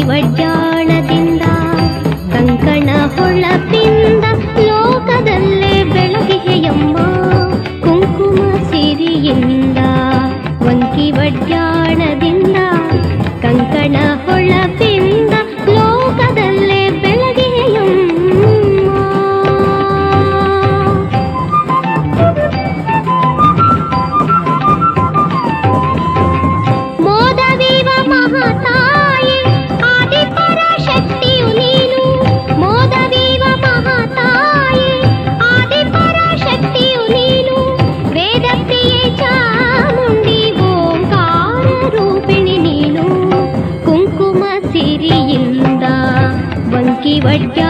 ವಡ್ಯಾಣದಿಂದ ಕಂಕಣ ಹೊಳಪಿಂದ ಲೋಕದಲ್ಲೇ ಬೆಳಗಿಯಮ್ಮ ಕುಂಕುಮ ಸಿರಿಯಿಂದ ವಂಕಿ ವಡ್ಯಾಣದಿಂದ ಕಂಕಣ ಹೊಳಪಿಂದ ಲೋಕದಲ್ಲೇ ಬೆಳಗಿಯಮ್ಮ. ಮೋದವೀವ ಮಹಾತಾಯಿ ಆದಿಪರಾಶಕ್ತಿಯು ನೀನು, ಮೋದವೀವ ಮಹಾತಾಯಿ ಆದಿಪರಾಶಕ್ತಿಯು ನೀನು, ವೇದಪ್ರಿಯೆ ಚಾಮುಂಡಿ ಓಂಕಾರ ರೂಪಿಣಿ ನೀನು, ಕುಂಕುಮ ಸಿರಿಯಿಂದ ವಂಕಿ ವಡ್ಯ